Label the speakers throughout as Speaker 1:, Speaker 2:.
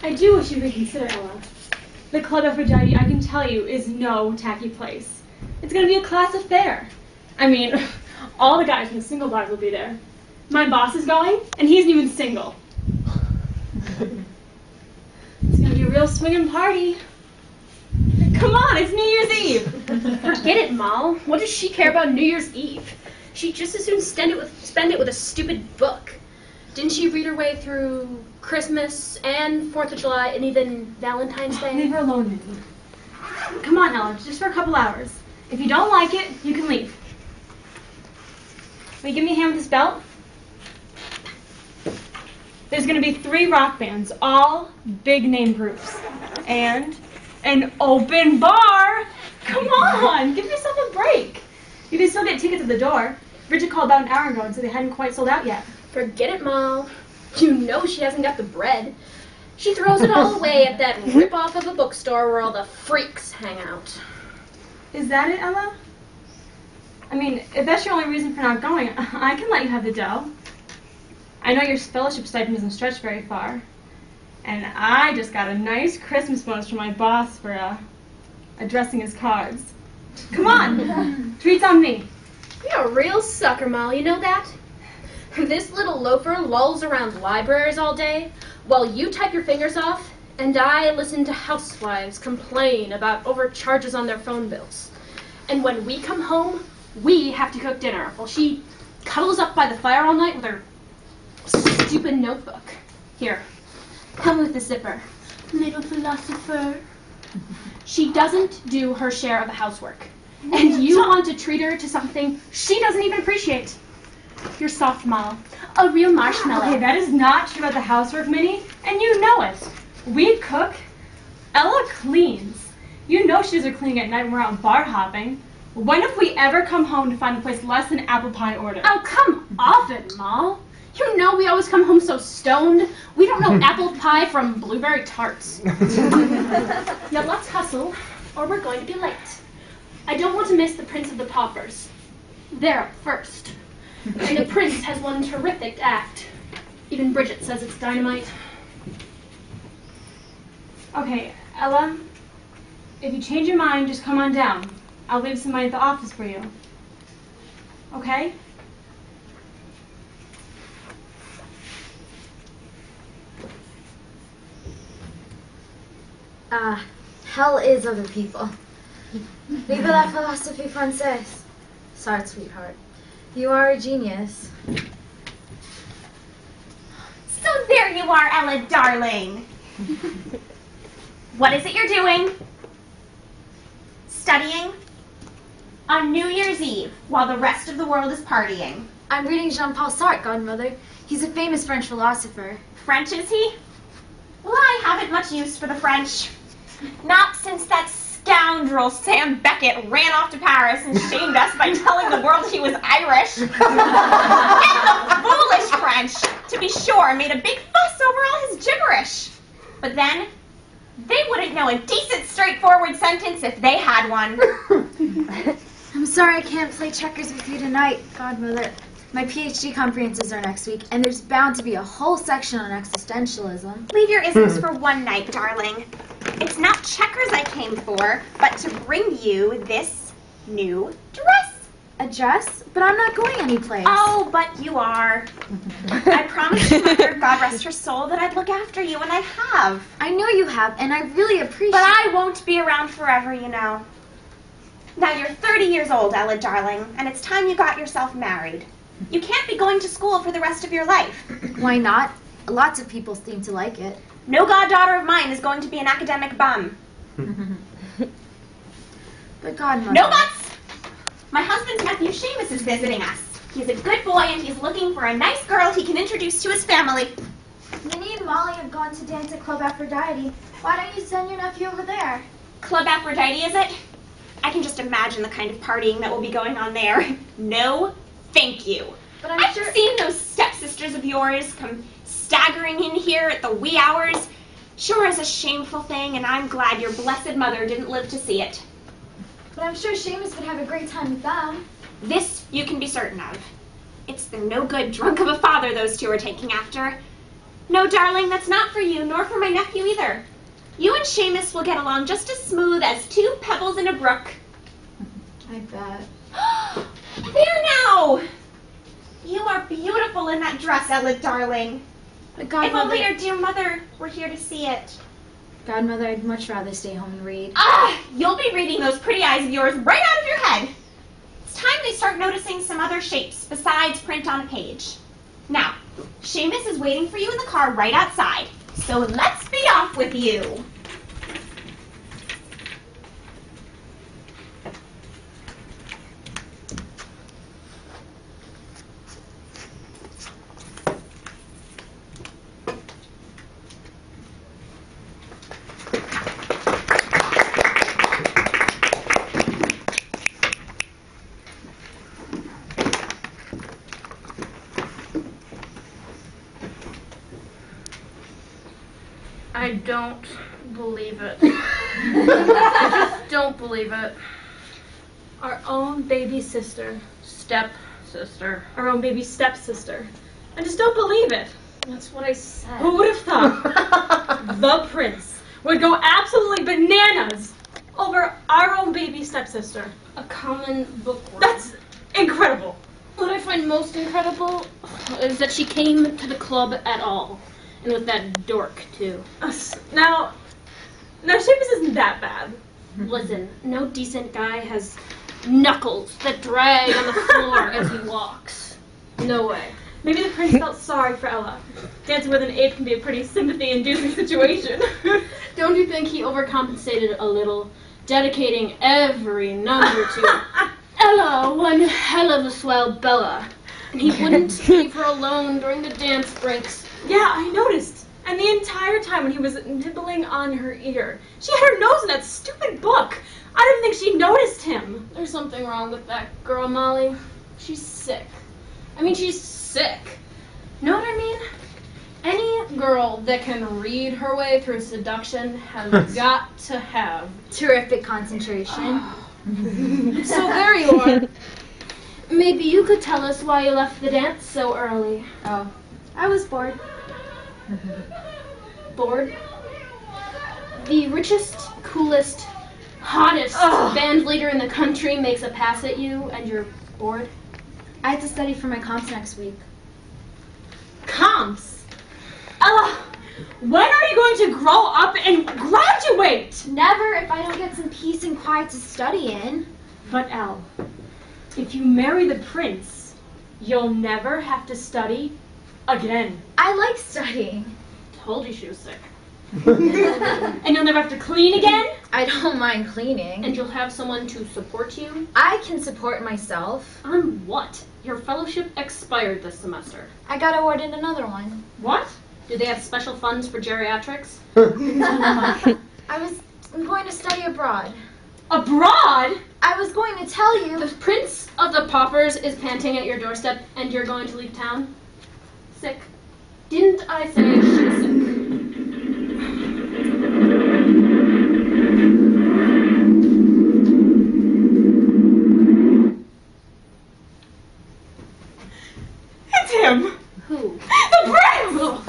Speaker 1: I do wish you would consider Ella. The Club Aphrodite, I can tell you, is no tacky place. It's going to be a class affair. I mean, all the guys from the single bars will be there. My boss is going, and he isn't even single. It's going to be a real swinging party. Come on, it's New Year's Eve.
Speaker 2: Forget it, Mal. What does she care about New Year's Eve? She'd just as soon spend it with a stupid book. Didn't she read her way through Christmas and 4th of July and even Valentine's Day?
Speaker 1: Leave her alone, Minnie. Come on, Ella, just for a couple hours. If you don't like it, you can leave. Will you give me a hand with this belt? There's going to be 3 rock bands, all big name groups. And an open bar! Come on, give yourself a break. You can still get tickets at the door. Bridget called about an hour ago and said they hadn't quite sold out yet.
Speaker 2: Forget it, Mal. You know she hasn't got the bread. She throws it all away at that rip-off of a bookstore where all the freaks hang out.
Speaker 1: Is that it, Ella? I mean, if that's your only reason for not going, I can let you have the dough. I know your fellowship stipend doesn't stretch very far. And I just got a nice Christmas bonus from my boss for addressing his cards. Come on, treats on me.
Speaker 2: You're a real sucker, Mal, you know that? This little loafer lolls around libraries all day while you type your fingers off and I listen to housewives complain about overcharges on their phone bills. And when we come home, we have to cook dinner while she cuddles up by the fire all night with her stupid notebook. Here, come with the zipper. Little philosopher. She doesn't do her share of the housework. And you want to treat her to something she doesn't even appreciate. You're soft, Mal. A real marshmallow.
Speaker 1: Okay, that is not true about the housework, Minnie, and you know it. We cook. Ella cleans. You know she does her cleaning at night when we're out bar hopping. When have we ever come home to find a place less than apple pie order?
Speaker 2: Oh, come off it, Mal. You know we always come home so stoned. We don't know apple pie from blueberry tarts. Now let's hustle, or we're going to be late. I don't want to miss the Prince of the Paupers. They're up first. And the Prince has one terrific act. Even Bridget says it's dynamite.
Speaker 1: Okay, Ella, if you change your mind, just come on down. I'll leave some money at the office for you. Okay?
Speaker 3: Hell is other people. Viva la philosophy française. Sorry, sweetheart. You are a genius.
Speaker 4: So there you are, Ella, darling. What is it you're doing? Studying? On New Year's Eve, while the rest of the world is partying.
Speaker 3: I'm reading Jean-Paul Sartre, Godmother. He's a famous French philosopher.
Speaker 4: French, is he? Well, I haven't much use for the French. Not since that scoundrel Sam Beckett ran off to Paris and shamed us by telling the world he was Irish. And the foolish French, to be sure, made a big fuss over all his gibberish. But then, they wouldn't know a decent, straightforward sentence if they had one.
Speaker 3: I'm sorry I can't play checkers with you tonight, Godmother. My PhD conferences are next week, and there's bound to be a whole section on existentialism.
Speaker 4: Leave your isms for one night, darling. It's not checkers I came for, but to bring you this new dress.
Speaker 3: A dress? But I'm not going anyplace.
Speaker 4: Oh, but you are. I promised your mother, God rest her soul, that I'd look after you, and I have.
Speaker 3: I know you have, and I really appreciate
Speaker 4: But I won't be around forever, you know. Now you're 30 years old, Ella, darling, and it's time you got yourself married. You can't be going to school for the rest of your life.
Speaker 3: Why not? Lots of people seem to like it.
Speaker 4: No goddaughter of mine is going to be an academic bum.
Speaker 3: But Godmother...
Speaker 4: No buts! My husband's nephew Seamus is visiting us. He's a good boy and he's looking for a nice girl he can introduce to his family.
Speaker 3: Minnie and Molly have gone to dance at Club Aphrodite. Why don't you send your nephew over there?
Speaker 4: Club Aphrodite, is it? I can just imagine the kind of partying that will be going on there. No, thank you.
Speaker 3: But
Speaker 4: I've seen those stepsisters of yours come staggering in here at the wee hours. Sure is a shameful thing, and I'm glad your blessed mother didn't live to see it.
Speaker 3: But I'm sure Seamus would have a great time with them.
Speaker 4: This you can be certain of. It's the no-good drunk of a father those two are taking after. No, darling, that's not for you, nor for my nephew either. You and Seamus will get along just as smooth as two pebbles in a brook.
Speaker 3: I bet.
Speaker 4: There now! You are beautiful in that dress, Ella, darling.
Speaker 3: But
Speaker 4: If
Speaker 3: Godmother,
Speaker 4: only your dear mother were here to see it.
Speaker 3: Godmother, I'd much rather stay home and read.
Speaker 4: Ah, you'll be reading those pretty eyes of yours right out of your head. It's time they start noticing some other shapes besides print on a page. Now, Seamus is waiting for you in the car right outside, so let's be off with you.
Speaker 2: I don't believe it. I just don't believe it.
Speaker 1: Our own baby sister.
Speaker 2: Step-sister.
Speaker 1: Our own baby stepsister. I just don't believe it.
Speaker 2: That's what I said.
Speaker 1: Who would have thought the prince would go absolutely bananas over our own baby stepsister?
Speaker 2: A common bookworm.
Speaker 1: That's incredible.
Speaker 2: What I find most incredible is that she came to the club at all. And with that dork, too.
Speaker 1: Now Seamus isn't that bad.
Speaker 2: Listen, no decent guy has knuckles that drag on the floor as he walks. No way.
Speaker 1: Maybe the prince felt sorry for Ella. Dancing with an ape can be a pretty sympathy-inducing situation.
Speaker 2: Don't you think he overcompensated a little, dedicating every number to Ella, one hell of a swell Bella? And he wouldn't leave her alone during the dance breaks.
Speaker 1: Yeah, I noticed. And the entire time when he was nibbling on her ear, she had her nose in that stupid book. I didn't think she noticed him.
Speaker 2: There's something wrong with that girl, Molly. She's sick. I mean, she's sick. Know what I mean? Any girl that can read her way through seduction has got to have
Speaker 3: Terrific concentration.
Speaker 2: So there you are. Maybe you could tell us why you left the dance so early.
Speaker 3: Oh, I was bored.
Speaker 2: Bored? The richest, coolest, hottest band leader in the country makes a pass at you and you're bored?
Speaker 3: I have to study for my comps next week.
Speaker 1: Comps? Ella, when are you going to grow up and graduate?
Speaker 3: Never if I don't get some peace and quiet to study in.
Speaker 1: But Elle, if you marry the prince, you'll never have to study again.
Speaker 3: I like studying.
Speaker 2: Told you she was sick.
Speaker 1: And you'll never have to clean again?
Speaker 3: I don't mind cleaning.
Speaker 2: And you'll have someone to support you?
Speaker 3: I can support myself.
Speaker 2: On what? Your fellowship expired this semester.
Speaker 3: I got awarded another one.
Speaker 1: What?
Speaker 2: Do they have special funds for geriatrics?
Speaker 3: I'm going to study abroad.
Speaker 1: Abroad?
Speaker 3: I was going to tell you.
Speaker 2: The Prince of the Paupers is panting at your doorstep and you're going to leave town? Sick. Didn't I say she's sick?
Speaker 1: It's him!
Speaker 2: Who?
Speaker 1: The prince!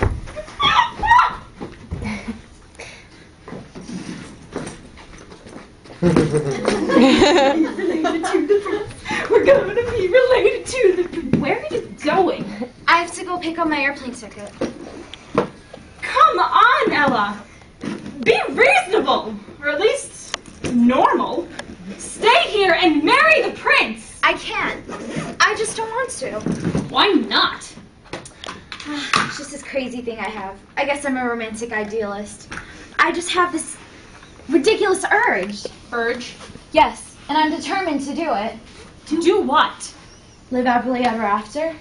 Speaker 1: We're going to be related to the prince.
Speaker 2: Where are you going?
Speaker 3: I have to go pick up my airplane ticket.
Speaker 1: Come on, Ella. Be reasonable. Or at least normal. Stay here and marry the prince.
Speaker 3: I can't. I just don't want to.
Speaker 2: Why not?
Speaker 3: It's just this crazy thing I have. I guess I'm a romantic idealist. I just have this ridiculous urge.
Speaker 2: Urge?
Speaker 3: Yes, and I'm determined to do it.
Speaker 1: To do what?
Speaker 3: Live happily ever after.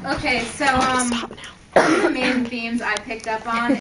Speaker 5: Okay, so the main themes I picked up on